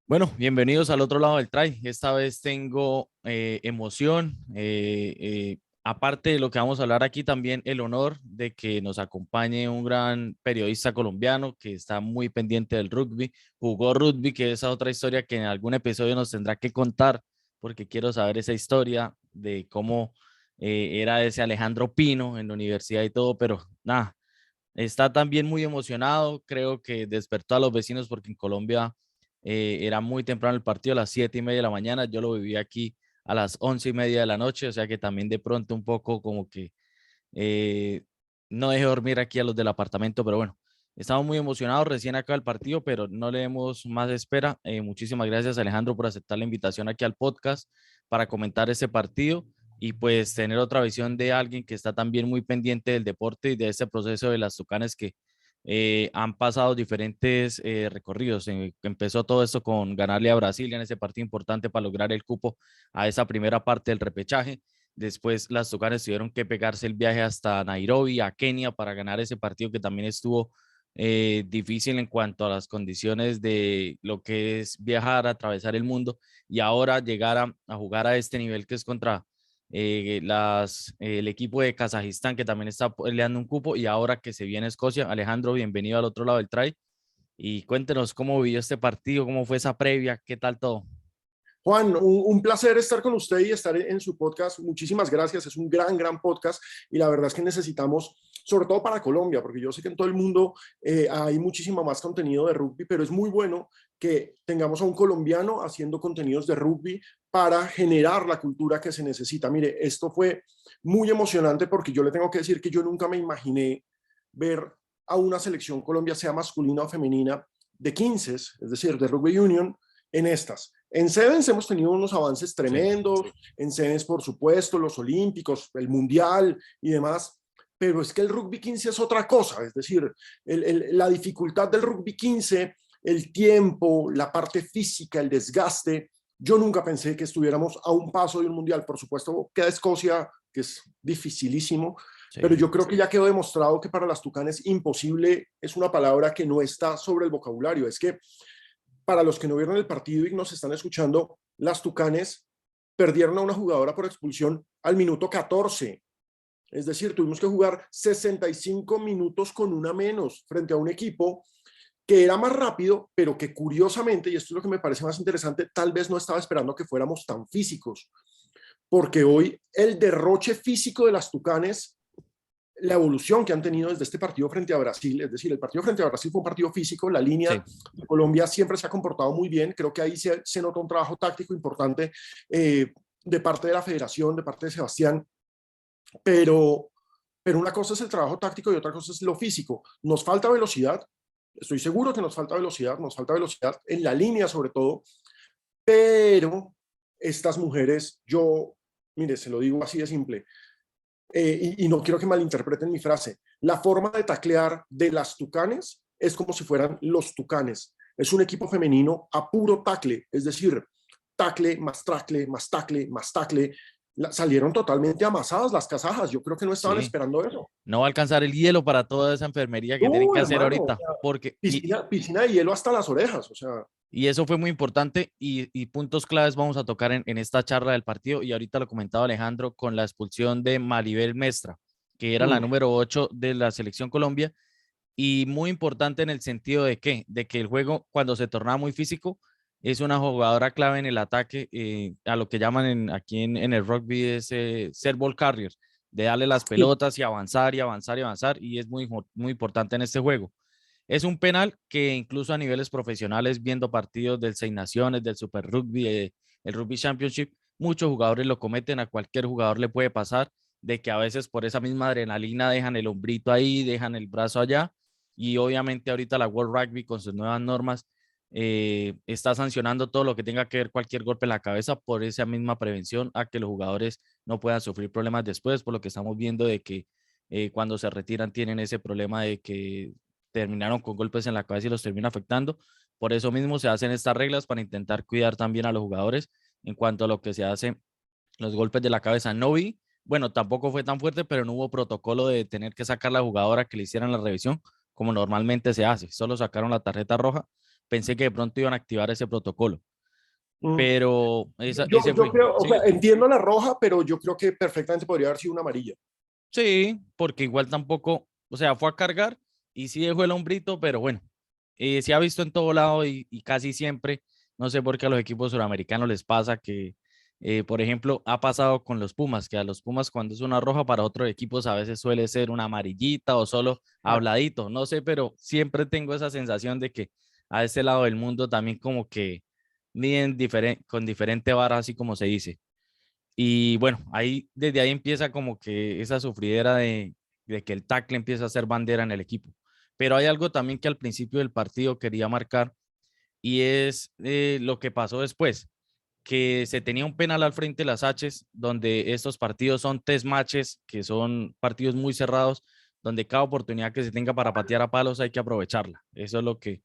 Bueno, bienvenidos al otro lado del try. Esta vez tengo emoción. Aparte de lo que vamos a hablar aquí, también el honor de que nos acompañe un gran periodista colombiano que está muy pendiente del rugby. Jugó rugby, que es otra historia que en algún episodio nos tendrá que contar, porque quiero saber esa historia de cómo era ese Alejandro Pino en la universidad y todo, pero nada, está también muy emocionado. Creo que despertó a los vecinos porque en Colombia era muy temprano el partido, a las 7:30 de la mañana. Yo lo viví aquí a las 11:30 de la noche, o sea que también de pronto un poco como que eh, no dejé dormir aquí a los del apartamento, pero bueno, estamos muy emocionados. Recién acaba el partido, pero no le demos más espera. Muchísimas gracias, Alejandro, por aceptar la invitación aquí al podcast para comentar ese partido y pues tener otra visión de alguien que está también muy pendiente del deporte y de este proceso de las Tucanes que han pasado diferentes recorridos. Empezó todo esto con ganarle a Brasil en ese partido importante para lograr el cupo a esa primera parte del repechaje. Después las Tucanes tuvieron que pegarse el viaje hasta Nairobi, a Kenia, para ganar ese partido que también estuvo difícil en cuanto a las condiciones de lo que es viajar, atravesar el mundo y ahora llegar a jugar a este nivel que es contra el equipo de Kazajistán, que también está peleando un cupo, y ahora que se viene Escocia. Alejandro, bienvenido al otro lado del try y cuéntenos cómo vivió este partido, cómo fue esa previa, qué tal todo. Juan, un placer estar con usted y estar en su podcast. Muchísimas gracias. Es un gran podcast y la verdad es que necesitamos, sobre todo para Colombia, porque yo sé que en todo el mundo hay muchísimo más contenido de rugby, pero es muy bueno que tengamos a un colombiano haciendo contenidos de rugby para generar la cultura que se necesita. Mire, esto fue muy emocionante porque yo le tengo que decir que yo nunca me imaginé ver a una selección Colombia, sea masculina o femenina, de 15, es decir, de rugby union, en estas. En Sevens hemos tenido unos avances Sí. tremendos, en Sevens por supuesto, los olímpicos, el mundial y demás, pero es que el rugby 15 es otra cosa, es decir, la dificultad del rugby 15, el tiempo, la parte física, el desgaste. Yo nunca pensé que estuviéramos a un paso de un mundial. Por supuesto, queda Escocia, que es dificilísimo, pero Sí. yo creo que ya quedó demostrado que para las Tucanes imposible es una palabra que no está sobre el vocabulario. Es que para los que no vieron el partido y nos están escuchando, las Tucanes perdieron a una jugadora por expulsión al minuto 14. Es decir, tuvimos que jugar 65 minutos con una menos frente a un equipo que era más rápido, pero que curiosamente, y esto es lo que me parece más interesante, tal vez no estaba esperando que fuéramos tan físicos, porque hoy el derroche físico de las Tucanes, la evolución que han tenido desde este partido frente a Brasil, es decir, el partido frente a Brasil fue un partido físico, la Sí. línea de Colombia siempre se ha comportado muy bien, creo que ahí se nota un trabajo táctico importante de parte de la federación, de parte de Sebastián, pero, pero una cosa es el trabajo táctico y otra cosa es lo físico. Nos falta velocidad, estoy seguro que nos falta velocidad en la línea sobre todo, pero estas mujeres, yo, mire, se lo digo así de simple, y no quiero que malinterpreten mi frase, la forma de taclear de las Tucanes es como si fueran los Tucanes. Es un equipo femenino a puro tacle, es decir, tacle, más tacle, más tacle, más tacle. Salieron totalmente amasadas las kazajas. Yo creo que no estaban Sí, esperando eso. no va a alcanzar el hielo para toda esa enfermería que tienen que hacer Hermano, o ahorita, sea, porque, piscina de hielo hasta las orejas. O sea, y eso fue muy importante y puntos claves vamos a tocar en esta charla del partido y ahorita lo comentaba Alejandro con la expulsión de Maribel Mestra, que era la mm, número 8 de la selección Colombia y muy importante en el sentido de que el juego cuando se tornaba muy físico es una jugadora clave en el ataque, a lo que llaman aquí en el rugby es ser ball carrier, de darle las pelotas y avanzar y avanzar y avanzar y es muy importante en este juego. Es un penal que incluso a niveles profesionales, viendo partidos del Seis Naciones, del Super Rugby, el Rugby Championship, muchos jugadores lo cometen, a cualquier jugador le puede pasar, de que a veces por esa misma adrenalina dejan el hombrito ahí, dejan el brazo allá, y obviamente ahorita la World Rugby con sus nuevas normas está sancionando todo lo que tenga que ver cualquier golpe en la cabeza por esa misma prevención a que los jugadores no puedan sufrir problemas después, por lo que estamos viendo de que cuando se retiran tienen ese problema de que terminaron con golpes en la cabeza y los termina afectando. Por eso mismo se hacen estas reglas para intentar cuidar también a los jugadores en cuanto a lo que se hace los golpes de la cabeza. No vi, bueno, tampoco fue tan fuerte, pero no hubo protocolo de tener que sacar a la jugadora que le hicieran la revisión como normalmente se hace. Solo sacaron la tarjeta roja pensé que de pronto iban a activar ese protocolo, Mm. pero ese Yo fue, creo, o sea, sí, entiendo la roja, pero yo creo que perfectamente podría haber sido una amarilla. sí, porque igual tampoco, o sea, fue a cargar y sí dejó el hombrito, pero bueno, se ha visto en todo lado y casi siempre, no sé por qué a los equipos suramericanos les pasa que, por ejemplo, ha pasado con los Pumas, que a los Pumas cuando es una roja para otros equipos a veces suele ser una amarillita o solo Exacto. habladito, no sé, pero siempre tengo esa sensación de que a este lado del mundo también como que miden con diferente vara, así como se dice. Y bueno, ahí desde ahí empieza como que esa sufridera de que el tackle empieza a ser bandera en el equipo. Pero hay algo también que al principio del partido quería marcar y es lo que pasó después, que se tenía un penal al frente de las H's, donde estos partidos son test matches, que son partidos muy cerrados, donde cada oportunidad que se tenga para patear a palos hay que aprovecharla. Eso es lo que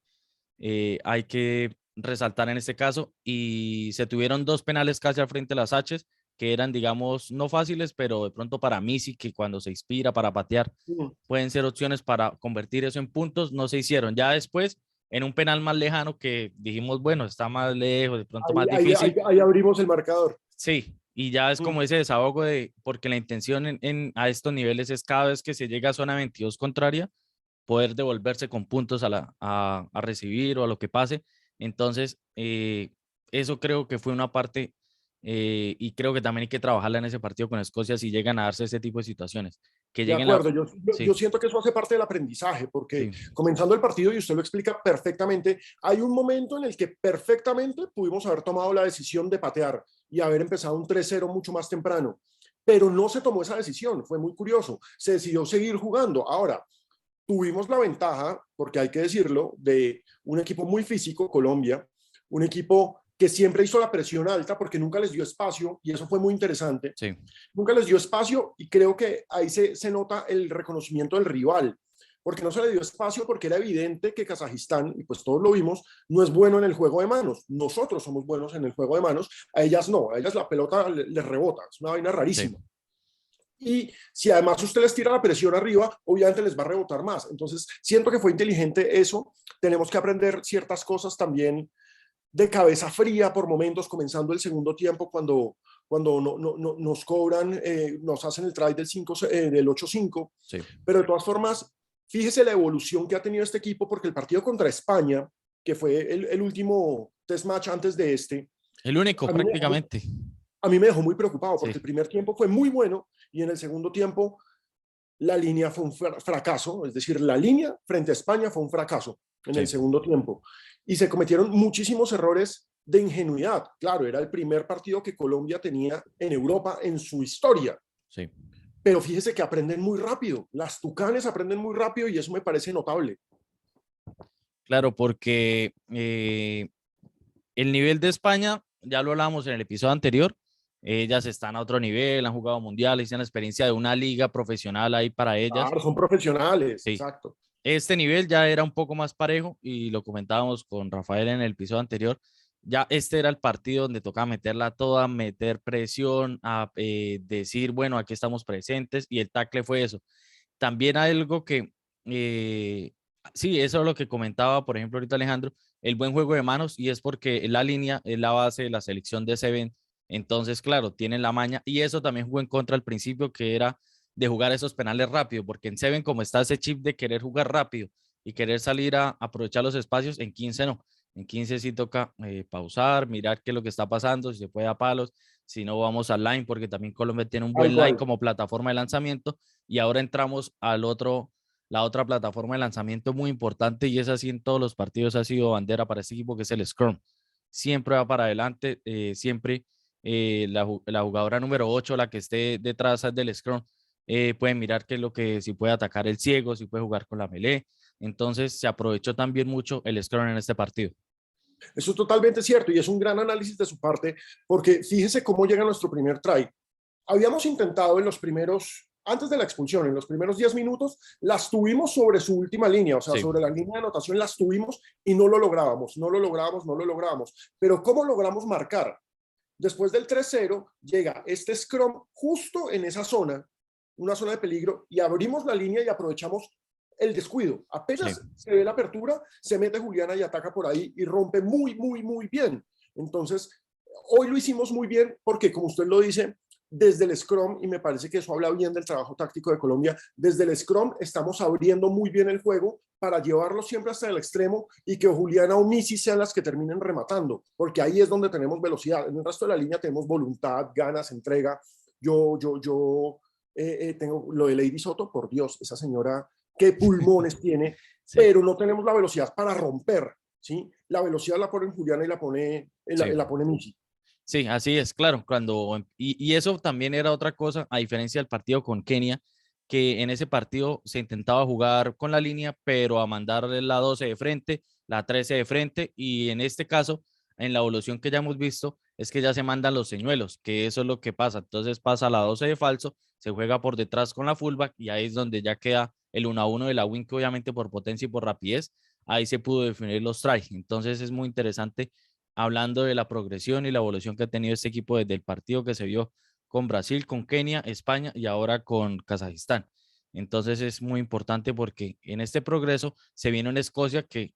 hay que resaltar en este caso. Y se tuvieron dos penales casi al frente de las H's, que eran, digamos, no fáciles, pero de pronto para mí sí que cuando se inspira para patear Mm. pueden ser opciones para convertir eso en puntos, no se hicieron. Ya después, en un penal más lejano que dijimos, bueno, está más lejos, de pronto más difícil, Ahí abrimos el marcador. sí, y ya es Mm. como ese desahogo de, porque la intención a estos niveles es cada vez que se llega a zona 22 contraria, poder devolverse con puntos a recibir o a lo que pase. Entonces, eso creo que fue una parte y creo que también hay que trabajarla en ese partido con Escocia si llegan a darse ese tipo de situaciones. Que De lleguen la... acuerdo, yo Sí, siento que eso hace parte del aprendizaje, porque sí, comenzando el partido, y usted lo explica perfectamente, hay un momento en el que perfectamente pudimos haber tomado la decisión de patear y haber empezado un 3-0 mucho más temprano, pero no se tomó esa decisión, fue muy curioso, se decidió seguir jugando. Ahora, tuvimos la ventaja, porque hay que decirlo, de un equipo muy físico, Colombia, un equipo que siempre hizo la presión alta porque nunca les dio espacio, y eso fue muy interesante. sí, Nunca les dio espacio, y creo que ahí se nota el reconocimiento del rival, porque no se le dio espacio, porque era evidente que Kazajistán, y pues todos lo vimos, no es bueno en el juego de manos. Nosotros somos buenos en el juego de manos, a ellas no, a ellas la pelota les rebota, es una vaina sí. rarísima. Y si además usted les tira la presión arriba, obviamente les va a rebotar más. Entonces, siento que fue inteligente eso. Tenemos que aprender ciertas cosas también de cabeza fría por momentos, comenzando el segundo tiempo, cuando nos cobran, nos hacen el try del 8-5. Sí. Pero de todas formas, fíjese la evolución que ha tenido este equipo, porque el partido contra España, que fue el último test match antes de este, El único a mí, prácticamente. a mí me dejó muy preocupado, Sí, porque el primer tiempo fue muy bueno y en el segundo tiempo la línea fue un fracaso, es decir, la línea frente a España fue un fracaso en el sí, segundo tiempo. Y se cometieron muchísimos errores de ingenuidad. Claro, era el primer partido que Colombia tenía en Europa en su historia, sí. pero fíjese que aprenden muy rápido, las Tucanes aprenden muy rápido y eso me parece notable. Claro, porque el nivel de España, ya lo hablábamos en el episodio anterior, ellas están a otro nivel, han jugado mundiales, tienen la experiencia de una liga profesional ahí para ellas. Claro, son profesionales, Sí, exacto. este nivel ya era un poco más parejo y lo comentábamos con Rafael en el episodio anterior. Ya este era el partido donde tocaba meterla toda, meter presión, a decir, bueno, aquí estamos presentes y el tackle fue eso. También hay algo que, eh, sí, eso es lo que comentaba, por ejemplo, ahorita Alejandro, el buen juego de manos y es porque la línea es la base de la selección de Seven. Entonces, claro, tienen la maña y eso también jugó en contra al principio, que era de jugar esos penales rápido, porque en Seven, como está ese chip de querer jugar rápido y querer salir a aprovechar los espacios, en 15 no. En 15 sí toca pausar, mirar qué es lo que está pasando, si se puede a palos, si no vamos al line, porque también Colombia tiene un Tal buen line cual. como plataforma de lanzamiento y ahora entramos la otra plataforma de lanzamiento muy importante y es así en todos los partidos ha sido bandera para este equipo que es el Scrum. Siempre va para adelante, siempre la jugadora número 8, la que esté detrás del Scrum, puede mirar qué es lo que, si puede atacar el ciego, si puede jugar con la melee. Entonces se aprovechó también mucho el Scrum en este partido. Eso es totalmente cierto y es un gran análisis de su parte, porque fíjese cómo llega nuestro primer try. Habíamos intentado en los primeros, antes de la expulsión, en los primeros 10 minutos, las tuvimos sobre su última línea, o sea, Sí, sobre la línea de anotación las tuvimos y no lo lográbamos, no lo lográbamos, no lo lográbamos. Pero ¿cómo logramos marcar? Después del 3-0 llega este scrum justo en esa zona, una zona de peligro, y abrimos la línea y aprovechamos el descuido. Sí, Apenas se ve la apertura, se mete Juliana y ataca por ahí y rompe muy, muy, muy bien. Entonces, hoy lo hicimos muy bien porque, como usted lo dice, desde el Scrum, y me parece que eso habla bien del trabajo táctico de Colombia, desde el Scrum estamos abriendo muy bien el juego para llevarlo siempre hasta el extremo y que Juliana o Missy sean las que terminen rematando, porque ahí es donde tenemos velocidad. En el resto de la línea tenemos voluntad, ganas, entrega. Yo tengo lo de Lady Soto, por Dios, esa señora, qué pulmones tiene, sí, pero no tenemos la velocidad para romper, ¿sí? La velocidad la pone Juliana y sí. la pone Missy. Sí, así es, claro, y eso también era otra cosa, a diferencia del partido con Kenia, que en ese partido se intentaba jugar con la línea, pero a mandarle la 12 de frente, la 13 de frente, y en este caso, en la evolución que ya hemos visto, es que ya se mandan los señuelos, que eso es lo que pasa. Entonces pasa la 12 de falso, se juega por detrás con la fullback, y ahí es donde ya queda el 1-1 de la win, que obviamente por potencia y por rapidez, ahí se pudo definir los tries. Entonces es muy interesante hablando de la progresión y la evolución que ha tenido este equipo desde el partido que se vio con Brasil, con Kenia, España y ahora con Kazajistán. Entonces es muy importante porque en este progreso se viene una Escocia que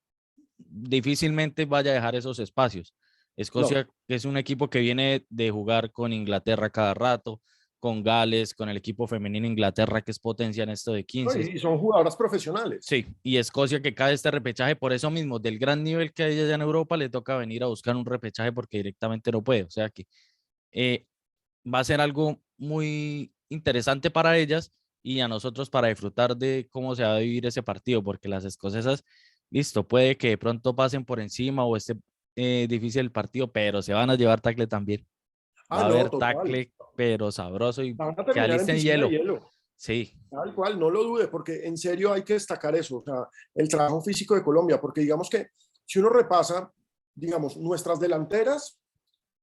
difícilmente vaya a dejar esos espacios. No, Escocia es un equipo que viene de jugar con Inglaterra cada rato, con Gales, con el equipo femenino Inglaterra, que es potencia en esto de no, 15. y son jugadoras profesionales. Sí, y Escocia que cae este repechaje por eso mismo, del gran nivel que hay allá en Europa, le toca venir a buscar un repechaje porque directamente no puede. O sea que eh, va a ser algo muy interesante para ellas y a nosotros para disfrutar de cómo se va a vivir ese partido, porque las escocesas, listo, puede que de pronto pasen por encima o esté difícil el partido, pero se van a llevar tackle también. Va Ah, a no, haber total. tackle, pero sabroso y Van a que terminar en alisten piscina de hielo. hielo. Sí, Tal cual, no lo dude, porque en serio hay que destacar eso, o sea, el trabajo físico de Colombia, porque digamos que si uno repasa, digamos, nuestras delanteras,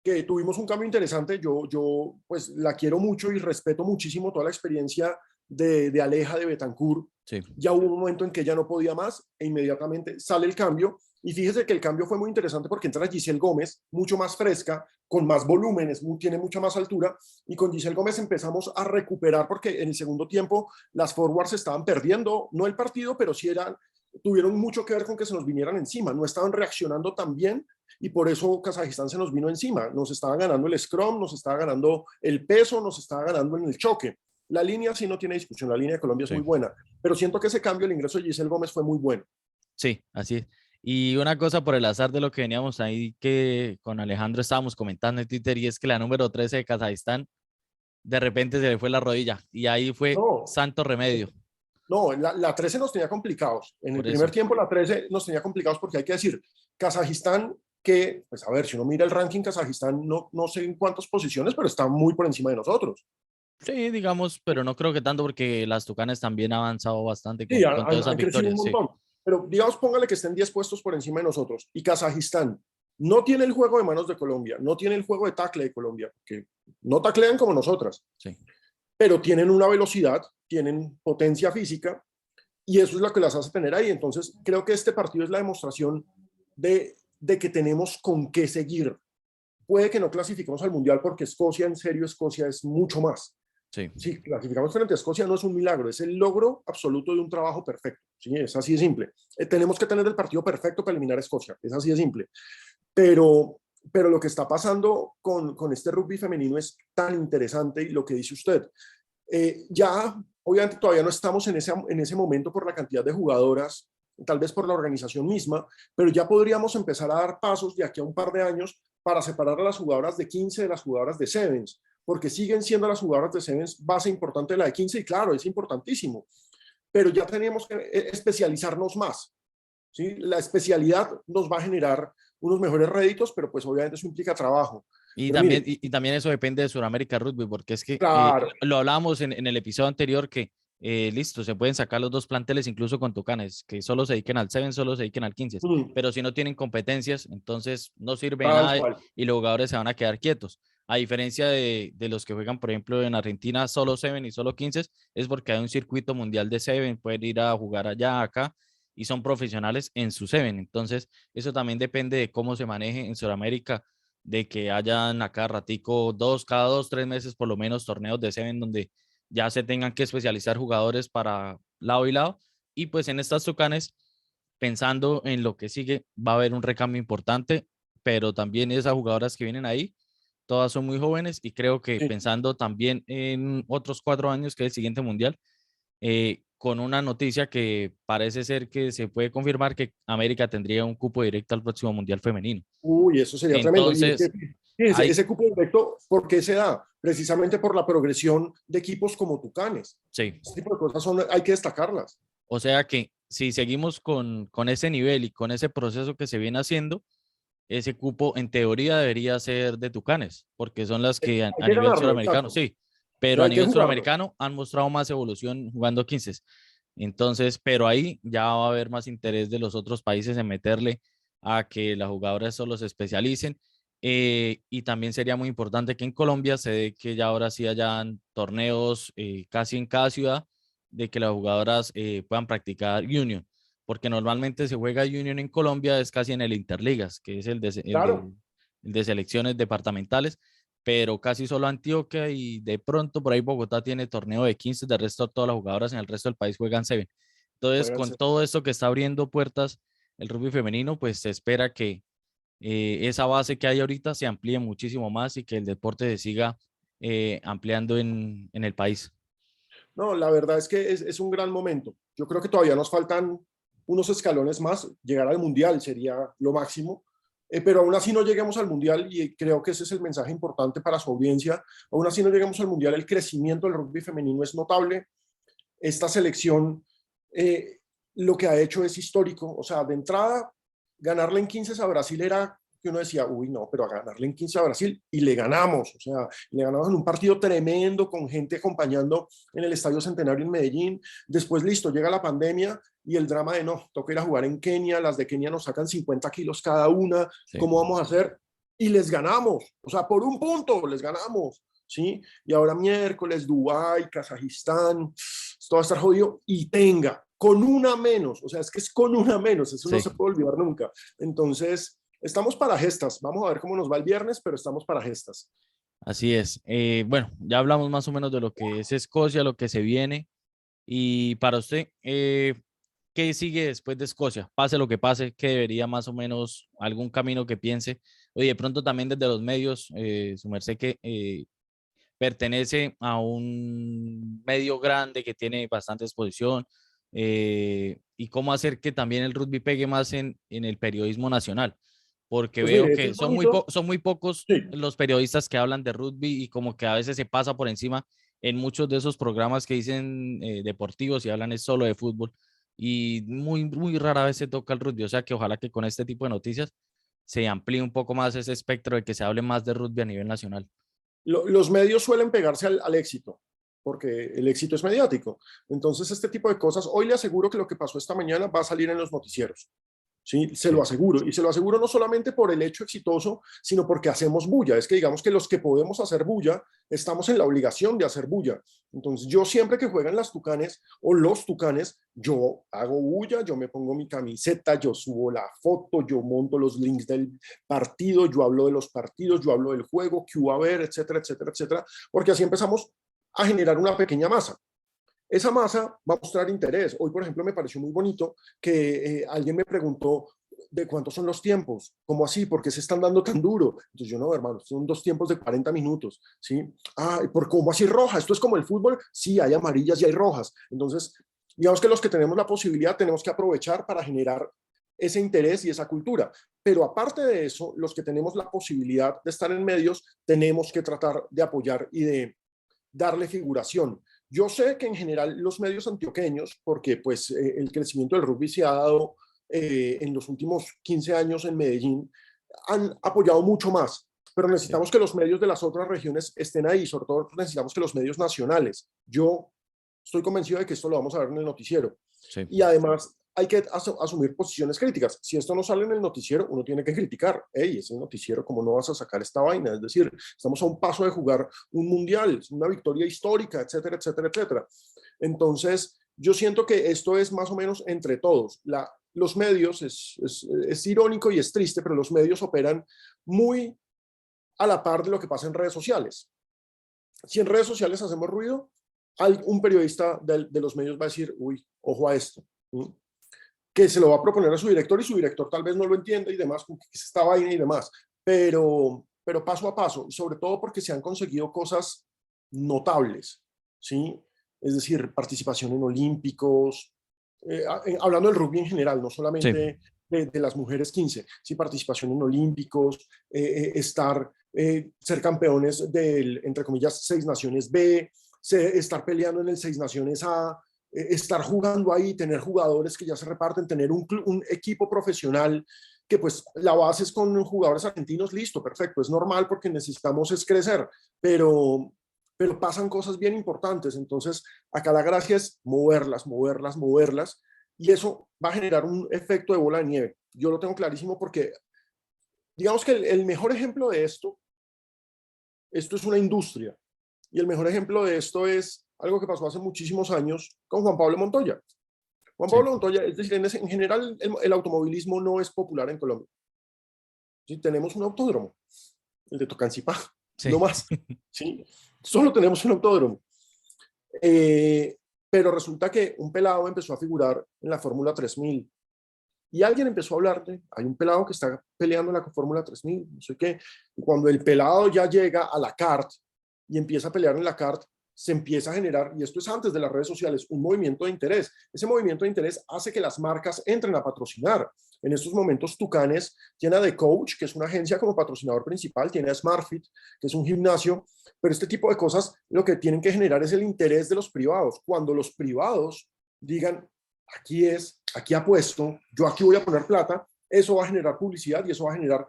que tuvimos un cambio interesante, yo pues la quiero mucho y respeto muchísimo toda la experiencia de Aleja de Betancur. sí, Ya hubo un momento en que ella no podía más e inmediatamente sale el cambio. Y fíjese que el cambio fue muy interesante porque entra Giselle Gómez, mucho más fresca, con más volúmenes, tiene mucha más altura. Y con Giselle Gómez empezamos a recuperar porque en el segundo tiempo las forwards estaban perdiendo, no el partido, pero sí tuvieron mucho que ver con que se nos vinieran encima. No estaban reaccionando tan bien y por eso Kazajistán se nos vino encima. Nos estaba ganando el scrum, nos estaba ganando el peso, nos estaba ganando en el choque. La línea sí no tiene discusión, la línea de Colombia es muy sí. buena, pero siento que ese cambio, el ingreso de Giselle Gómez fue muy bueno. Sí, así es. Y una cosa por el azar de lo que veníamos ahí que con Alejandro estábamos comentando en Twitter y es que la número 13 de Kazajistán de repente se le fue la rodilla y ahí fue No, santo remedio. no, la 13 nos tenía complicados. En el Por primer eso, tiempo la 13 nos tenía complicados porque hay que decir, Kazajistán, que, pues a ver, si uno mira el ranking, Kazajistán no sé en cuántas posiciones, pero está muy por encima de nosotros. sí, digamos, pero no creo que tanto porque las Tucanes también han avanzado bastante Sí, con todas esas han crecido un victorias, sí. montón. Pero digamos, póngale que estén 10 puestos por encima de nosotros. Y Kazajistán no tiene el juego de manos de Colombia, no tiene el juego de tackle de Colombia, que no taclean como nosotras, Sí, pero tienen una velocidad, tienen potencia física y eso es lo que las hace tener ahí. Entonces, creo que este partido es la demostración de que tenemos con qué seguir. Puede que no clasifiquemos al Mundial porque Escocia, en serio, Escocia es mucho más. sí, Sí, clasificamos frente a Escocia no es un milagro, es el logro absoluto de un trabajo perfecto. Sí, es así de simple. Tenemos que tener el partido perfecto para eliminar a Escocia, es así de simple. Pero, pero lo que está pasando con este rugby femenino es tan interesante y lo que dice usted. Ya, obviamente, todavía no estamos en ese momento por la cantidad de jugadoras, tal vez por la organización misma, pero ya podríamos empezar a dar pasos de aquí a un par de años para separar a las jugadoras de 15 de las jugadoras de Sevens, porque siguen siendo las jugadoras de Sevens base importante de la de 15 y claro, es importantísimo, pero ya tenemos que especializarnos más. ¿Sí? La especialidad nos va a generar unos mejores réditos, pero pues obviamente eso implica trabajo. y Pero también, mire, y también eso depende de Sudamérica Rugby, porque es que claro, lo hablábamos en el episodio anterior que listo, se pueden sacar los dos planteles incluso con Tucanes, que solo se dediquen al 7, solo se dediquen al 15, pero si no tienen competencias, entonces no sirve de tal nada cual. y los jugadores se van a quedar quietos. A diferencia de los que juegan, por ejemplo, en Argentina, solo 7 y solo 15, es porque hay un circuito mundial de 7, pueden ir a jugar allá, acá, y son profesionales en su 7. Entonces, eso también depende de cómo se maneje en Sudamérica de que hayan acá ratico cada 2, 3 meses por lo menos torneos de Seven donde ya se tengan que especializar jugadores para lado y lado, Y pues en estas Tucanes, pensando en lo que sigue, va a haber un recambio importante, pero también esas jugadoras que vienen ahí, todas son muy jóvenes y creo que Sí. pensando también en otros 4 años, que es el siguiente mundial, con una noticia que parece ser que se puede confirmar que América tendría un cupo directo al próximo mundial femenino. Uy, eso sería tremendo. Y Entonces, hay, ese cupo directo, ¿por qué se da? Precisamente por la progresión de equipos como Tucanes. sí, Este tipo de cosas hay que destacarlas. o sea que si seguimos con ese nivel y con ese proceso que se viene haciendo, ese cupo en teoría debería ser de Tucanes, porque son las que Hay a que nivel ganarlo, suramericano, exacto. sí, Y pero a hay que nivel jugarlo. suramericano han mostrado más evolución jugando 15. Entonces, pero ahí ya va a haber más interés de los otros países en meterle a que las jugadoras solo se especialicen. Y también sería muy importante que en Colombia se dé que ya ahora sí hayan torneos casi en cada ciudad, de que las jugadoras puedan practicar Union, porque normalmente se juega Union en Colombia, es casi en el Interligas, que es Claro. el de selecciones departamentales, pero casi solo Antioquia y de pronto por ahí Bogotá tiene torneo de 15, de resto todas las jugadoras en el resto del país juegan 7. Entonces, Juegan con todo esto que está abriendo puertas el rugby femenino, pues se espera que esa base que hay ahorita se amplíe muchísimo más y que el deporte se siga ampliando en el país. No, la verdad es que es un gran momento. Yo creo que todavía nos faltan unos escalones más. Llegar al Mundial sería lo máximo, pero aún así no lleguemos al Mundial y creo que ese es el mensaje importante para su audiencia. Aún así no lleguemos al Mundial, el crecimiento del rugby femenino es notable. Esta selección eh, lo que ha hecho es histórico. O sea, de entrada, ganarle en 15 a Brasil era que uno decía, uy, no, pero a ganarle en 15 a Brasil y le ganamos. O sea, le ganamos en un partido tremendo con gente acompañando en el Estadio Centenario en Medellín. Después, listo, llega la pandemia y el drama de no, toca ir a jugar en Kenia, las de Kenia nos sacan 50 kilos cada una, Sí, ¿cómo vamos a hacer? Y les ganamos, o sea, por un punto les ganamos. ¿Sí? Y ahora miércoles, Dubái, Kazajistán, esto va a estar jodido y tenga, con una menos, o sea, es que es con una menos, eso no sí, se puede olvidar nunca. Entonces, estamos para gestas, vamos a ver cómo nos va el viernes, pero estamos para gestas. así es. Bueno, ya hablamos más o menos de lo que es Escocia, lo que se viene. Y para usted, ¿qué sigue después de Escocia? Pase lo que pase, ¿qué debería más o menos algún camino que piense? Oye, de pronto también desde los medios, su merced que pertenece a un medio grande que tiene bastante exposición, y cómo hacer que también el rugby pegue más en el periodismo nacional, porque Pues veo mire, eso que es bonito. son muy pocos Sí, los periodistas que hablan de rugby y como que a veces se pasa por encima en muchos de esos programas que dicen deportivos y hablan es solo de fútbol y muy, muy rara vez se toca el rugby, o sea que ojalá que con este tipo de noticias se amplíe un poco más ese espectro de que se hable más de rugby a nivel nacional. los medios suelen pegarse al éxito, porque el éxito es mediático. Entonces, este tipo de cosas, hoy le aseguro que lo que pasó esta mañana va a salir en los noticieros. Sí, se lo Sí. aseguro. Y se lo aseguro no solamente por el hecho exitoso, sino porque hacemos bulla. Es que digamos que los que podemos hacer bulla, estamos en la obligación de hacer bulla. Entonces yo siempre que juegan las Tucanes o los Tucanes, yo hago bulla, yo me pongo mi camiseta, yo subo la foto, yo monto los links del partido, yo hablo de los partidos, yo hablo del juego, qué va a haber, etcétera, etcétera, etcétera, porque así empezamos a generar una pequeña masa. Esa masa va a mostrar interés. Hoy, por ejemplo, me pareció muy bonito que alguien me preguntó de cuántos son los tiempos, ¿cómo así? ¿Por qué se están dando tan duro? Entonces yo no, hermano, son 2 tiempos de 40 minutos, ¿sí? Ah, ¿por cómo así roja? ¿Esto es como el fútbol? Sí, hay amarillas y hay rojas. Entonces, digamos que los que tenemos la posibilidad tenemos que aprovechar para generar ese interés y esa cultura. Pero aparte de eso, los que tenemos la posibilidad de estar en medios, tenemos que tratar de apoyar y de darle figuración. Yo sé que en general los medios antioqueños, porque pues el crecimiento del rugby se ha dado en los últimos 15 años en Medellín, han apoyado mucho más, pero Sí, necesitamos que los medios de las otras regiones estén ahí, sobre todo necesitamos que los medios nacionales. Yo estoy convencido de que esto lo vamos a ver en el noticiero. sí. Y además hay que asumir posiciones críticas. Si esto no sale en el noticiero, uno tiene que criticar. Hey, ese noticiero, ¿cómo no vas a sacar esta vaina? Es decir, estamos a un paso de jugar un mundial, una victoria histórica, etcétera, etcétera, etcétera. Entonces, yo siento que esto es más o menos entre todos. Los medios, es irónico y es triste, pero los medios operan muy a la par de lo que pasa en redes sociales. Si en redes sociales hacemos ruido, un periodista de los medios va a decir, uy, ojo a esto. que se lo va a proponer a su director y su director tal vez no lo entienda y demás, como que es esta vaina y demás, pero paso a paso, y sobre todo porque se han conseguido cosas notables, ¿sí? Es decir, participación en olímpicos, hablando del rugby en general, no Sí, solamente de las mujeres 15, sí, participación en olímpicos, ser campeones del, entre comillas, Seis Naciones B, estar peleando en el Seis Naciones A, estar jugando ahí, tener jugadores que ya se reparten, tener un equipo profesional que pues la base es con jugadores argentinos, listo, perfecto, es normal porque necesitamos es crecer, pero pasan cosas bien importantes, entonces acá la gracia es moverlas, moverlas, moverlas, y eso va a generar un efecto de bola de nieve. Yo lo tengo clarísimo porque digamos que el mejor ejemplo de esto es una industria, y el mejor ejemplo de esto es algo que pasó hace muchísimos años con Juan Pablo Montoya. Juan sí, Pablo Montoya, es decir, en general el automovilismo no es popular en Colombia. ¿Sí? Tenemos un autódromo, el de Tocancipá, no sí. más. ¿Sí? Solo tenemos un autódromo. Eh, pero resulta que un pelado empezó a figurar en la Fórmula 3000 y alguien empezó a hablarte, hay un pelado que está peleando en la Fórmula 3000, no sé qué, y cuando el pelado ya llega a la kart y empieza a pelear en la kart, se empieza a generar, y esto es antes de las redes sociales, un movimiento de interés. Ese movimiento de interés hace que las marcas entren a patrocinar. En estos momentos, Tucanes tiene a The Coach, que es una agencia como patrocinador principal, tiene a SmartFit, que es un gimnasio, pero este tipo de cosas lo que tienen que generar es el interés de los privados. Cuando los privados digan, aquí apuesto, yo aquí voy a poner plata, eso va a generar publicidad y eso va a generar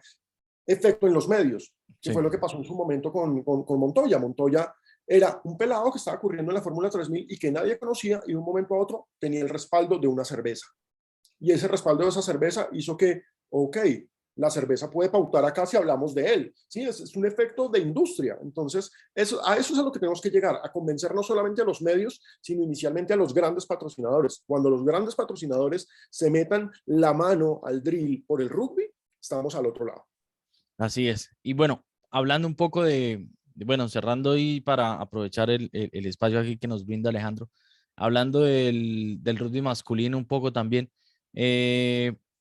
efecto en los medios, que Sí. fue lo que pasó en su momento con Montoya. Montoya era un pelado que estaba corriendo en la Fórmula 3000 y que nadie conocía y de un momento a otro tenía el respaldo de una cerveza. Y ese respaldo de esa cerveza hizo que, ok, la cerveza puede pautar acá si hablamos de él. Sí, es un efecto de industria. Entonces, a eso es a lo que tenemos que llegar, a convencer no solamente a los medios, sino inicialmente a los grandes patrocinadores. Cuando los grandes patrocinadores se metan la mano al drill por el rugby, estamos al otro lado. Así es. Y bueno, hablando un poco bueno, cerrando y para aprovechar el espacio aquí que nos brinda Alejandro, hablando del rugby masculino un poco también,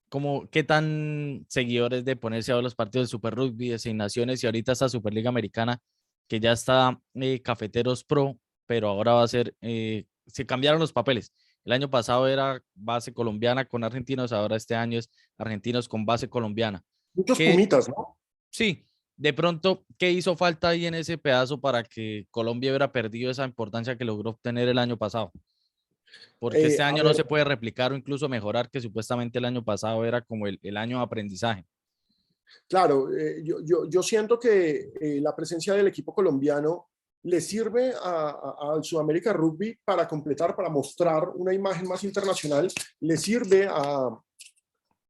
como qué tan seguidores de ponerse a ver los partidos de Super Rugby, de Seis Naciones y ahorita esta Superliga Americana, que ya está Cafeteros Pro, pero ahora va a ser, se cambiaron los papeles. El año pasado era base colombiana con argentinos, ahora este año es argentinos con base colombiana. Muchos ¿Qué, pumitas, ¿no? Sí, de pronto, ¿qué hizo falta ahí en ese pedazo para que Colombia hubiera perdido esa importancia que logró obtener el año pasado? Porque este A año no ver, se puede replicar o incluso mejorar, que supuestamente el año pasado era como el año de aprendizaje. claro, yo siento que la presencia del equipo colombiano le sirve al Sudamérica Rugby para completar, para mostrar una imagen más internacional, le sirve a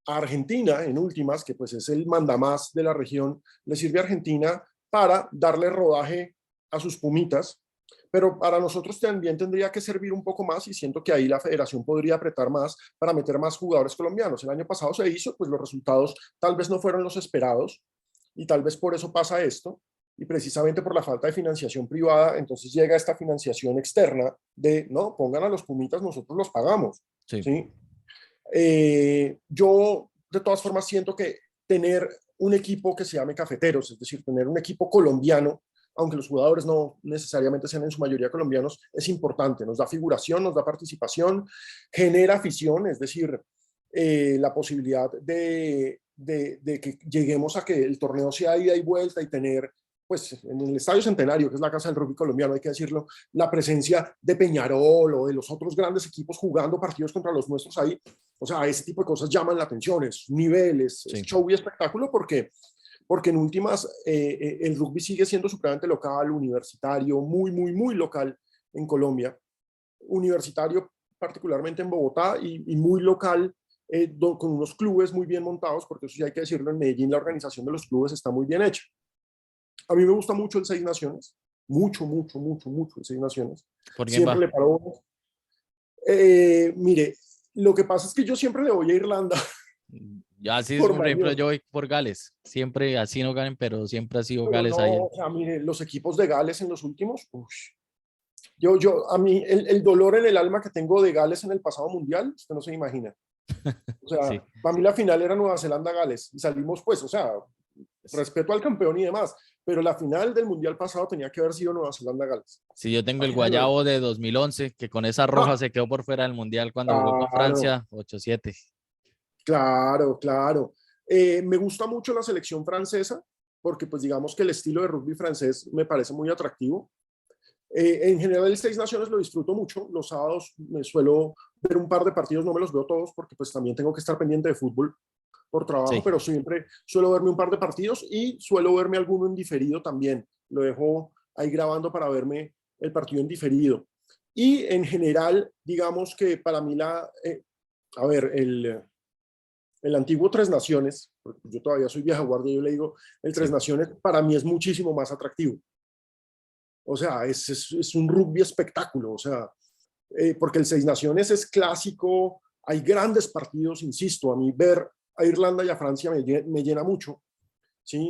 Argentina, en últimas, que pues es el mandamás de la región, le sirve a Argentina para darle rodaje a sus pumitas, pero para nosotros también tendría que servir un poco más y siento que ahí la federación podría apretar más para meter más jugadores colombianos. El año pasado se hizo, pues los resultados tal vez no fueron los esperados y tal vez por eso pasa esto y precisamente por la falta de financiación privada, entonces llega esta financiación externa de, no, pongan a los pumitas, nosotros los pagamos, Sí, ¿sí? Yo de todas formas siento que tener un equipo que se llame Cafeteros, es decir, tener un equipo colombiano, aunque los jugadores no necesariamente sean en su mayoría colombianos, es importante, nos da figuración, nos da participación, genera afición, es decir, la posibilidad de que lleguemos a que el torneo sea ida y vuelta y tener pues en el Estadio Centenario, que es la casa del rugby colombiano, hay que decirlo, la presencia de Peñarol o de los otros grandes equipos jugando partidos contra los nuestros ahí, o sea, ese tipo de cosas llaman la atención, es niveles, es sí. show y espectáculo porque en últimas el rugby sigue siendo supremamente local, universitario, muy, muy, muy local en Colombia, universitario particularmente en Bogotá y muy local con unos clubes muy bien montados, porque eso sí hay que decirlo, en Medellín la organización de los clubes está muy bien hecha. A mí me gusta mucho el Seis Naciones, mucho, mucho, mucho, mucho el Seis Naciones. ¿Por quién Siempre va? le paro. Mire, lo que pasa es que yo siempre le voy a Irlanda Ya así es, por por ejemplo, yo mayor. voy por Gales. Siempre, así no ganen, pero siempre ha sido Pero Gales no, ahí. o sea, mire, los equipos de Gales en los últimos, uff, A mí, el dolor en el alma que tengo de Gales en el pasado mundial, usted no se imagina. O Sí, sea, para mí la final era Nueva Zelanda-Gales y salimos, pues, o sea, respeto al campeón y demás, pero la final del mundial pasado tenía que haber sido Nueva Zelanda-Gales. sí, yo tengo el Así se lo digo. guayabo de 2011, que con esa roja Ah, se quedó por fuera del mundial cuando jugó con claro, Francia 8-7. claro, claro. Me gusta mucho la selección francesa porque, pues, digamos que el estilo de rugby francés me parece muy atractivo. En general, el Seis Naciones lo disfruto mucho. Los sábados me suelo ver un par de partidos, no me los veo todos porque pues también tengo que estar pendiente de fútbol por trabajo, Sí, pero siempre suelo verme un par de partidos y suelo verme alguno en diferido también. Lo dejo ahí grabando para verme el partido en diferido. Y en general, digamos que para mí a ver, el antiguo Tres Naciones, porque yo todavía soy vieja guardia, yo le digo, el Tres sí, Naciones para mí es muchísimo más atractivo. O sea, es un rugby espectáculo, o sea, porque el Seis Naciones es clásico, hay grandes partidos, insisto, a mí ver a Irlanda y a Francia me llena mucho, ¿sí?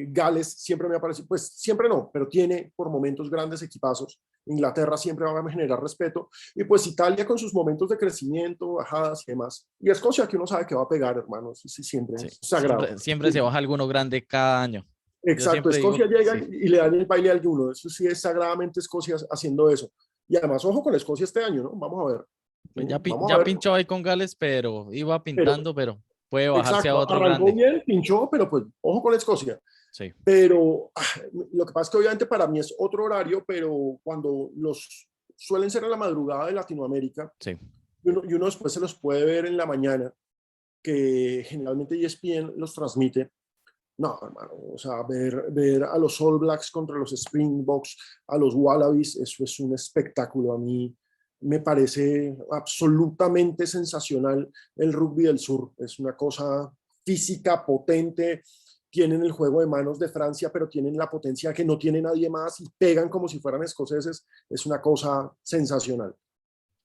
Gales siempre me ha parecido, pues siempre no, pero tiene por momentos grandes equipazos. Inglaterra siempre va a generar respeto, y pues Italia con sus momentos de crecimiento, bajadas y demás. Y Escocia, que uno sabe que va a pegar, hermanos, sí, siempre sí. es sagrado. Siempre se baja alguno grande cada año. Yo Exacto, siempre digo, Escocia llega sí, y le dan el baile a alguno, eso sí es sagradamente Escocia haciendo eso. Y además, ojo con Escocia este año, ¿no? Vamos a ver. ¿Sí? pues Vamos a ya ver, pinchó ahí con Gales, pero iba pero pintando, pero puede bajarse a exacto, otro arrancó grande. bien, pinchó, pero pues ojo con Escocia. Sí, Pero lo que pasa es que obviamente para mí es otro horario, pero cuando los suelen ser a la madrugada de Latinoamérica, sí. y uno después se los puede ver en la mañana, que generalmente ESPN los transmite. No, hermano, o sea, ver a los All Blacks contra los Springboks, a los Wallabies, eso es un espectáculo. A mí me parece absolutamente sensacional el rugby del sur. Es una cosa física, potente. Tienen el juego de manos de Francia, pero tienen la potencia que no tiene nadie más y pegan como si fueran escoceses. Es una cosa sensacional.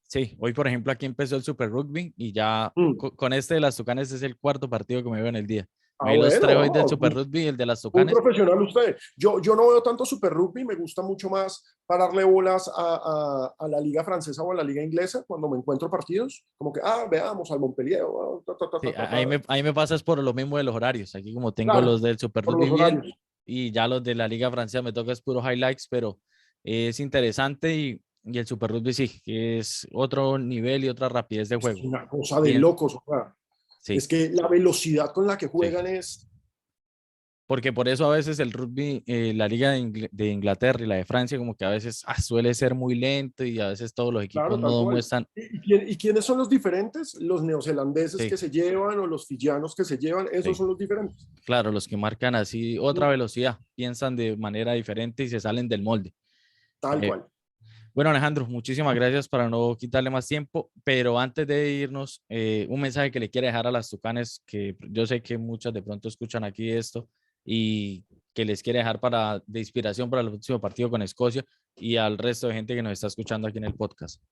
Sí, hoy por ejemplo aquí empezó el Super Rugby y ya Mm. con este de las Tucanes es el cuarto partido que me veo en el día. Ah, Me vi los bueno, tres hoy del oh, Super Rugby y el de las muy Tucanes. profesional usted. Yo no veo tanto Super Rugby, me gusta mucho más pararle bolas a la liga francesa o a la liga inglesa cuando me encuentro partidos, como que, veamos al Montpellier, Sí, ahí me pasa es por lo mismo de los horarios. Aquí como tengo Claro, los del Super por Rugby los bien horarios. y ya los de la Liga Francesa me toca es puro highlights, pero es interesante y el Super Rugby sí, que es otro nivel y otra rapidez de Es juego. una cosa de Bien, locos. O sea, sí, es que la velocidad con la que sí. juegan es, Porque por eso a veces el rugby, la Liga de Inglaterra y la de Francia, como que a veces suele ser muy lento y a veces todos los equipos claro, tal no cual. muestran. ¿Y quiénes son los diferentes? Los neozelandeses Sí, que se llevan o los fiyianos que se llevan, esos sí. son los diferentes. Claro, los que marcan así otra Mm. velocidad, piensan de manera diferente y se salen del molde. Tal Eh, cual. bueno, Alejandro, muchísimas gracias para no quitarle más tiempo, pero antes de irnos, un mensaje que le quiere dejar a las Tucanes, que yo sé que muchas de pronto escuchan aquí esto y que les quiere dejar de inspiración para el próximo partido con Escocia y al resto de gente que nos está escuchando aquí en el podcast.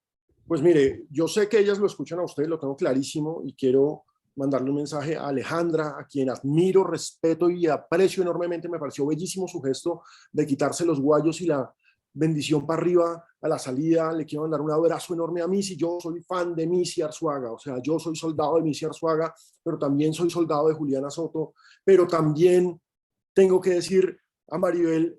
Pues mire, yo sé que ellas lo escuchan a usted, lo tengo clarísimo y quiero mandarle un mensaje a Alejandra, a quien admiro, respeto y aprecio enormemente. Me pareció bellísimo su gesto de quitarse los guayos y la bendición para arriba a la salida. Le quiero mandar un abrazo enorme a Missy. Yo soy fan de Missy Arzuaga, o sea, yo soy soldado de Missy Arzuaga, pero también soy soldado de Juliana Soto, pero también tengo que decir a Maribel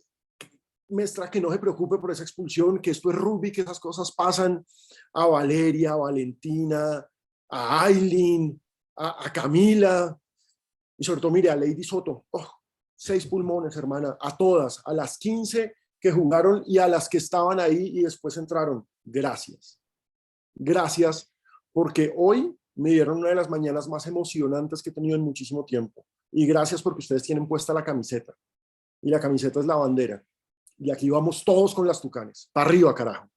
Mestra que no se preocupe por esa expulsión, que esto es rugby, que esas cosas pasan, a Valeria, a Valentina, a Aileen, a Camila, y sobre todo, mire, a Lady Soto. Oh, 6 pulmones, hermana, a todas, a las 15 que jugaron y a las que estaban ahí y después entraron. Gracias. Gracias, porque hoy me dieron una de las mañanas más emocionantes que he tenido en muchísimo tiempo. Y gracias porque ustedes tienen puesta la camiseta. Y la camiseta es la bandera. Y aquí vamos todos con las Tucanes. Para arriba, carajo.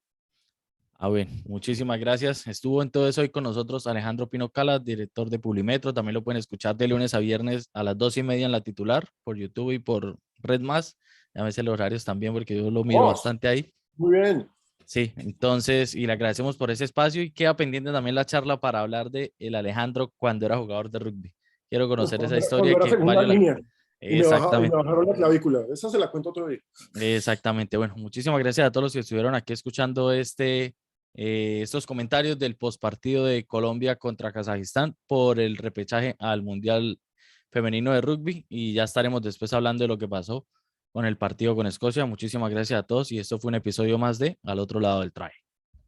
Bueno, muchísimas gracias. Estuvo entonces hoy con nosotros Alejandro Pino Cala, director de Publimetro. También lo pueden escuchar de lunes a viernes a las 2:30 en la titular, por YouTube y por Red Más. A veces los horarios también, porque yo lo miro Oh, bastante ahí. muy bien. Sí, entonces, y le agradecemos por ese espacio y queda pendiente también la charla para hablar de el Alejandro cuando era jugador de rugby. Quiero conocer esa historia Cuando era que segunda línea. y me Exactamente. bajaron la clavícula. Esa se la cuento otro día. Exactamente. Bueno, muchísimas gracias a todos los que estuvieron aquí escuchando estos comentarios del postpartido de Colombia contra Kazajistán por el repechaje al Mundial Femenino de Rugby y ya estaremos después hablando de lo que pasó con el partido con Escocia. Muchísimas gracias a todos y esto fue un episodio más de Al otro lado del traje.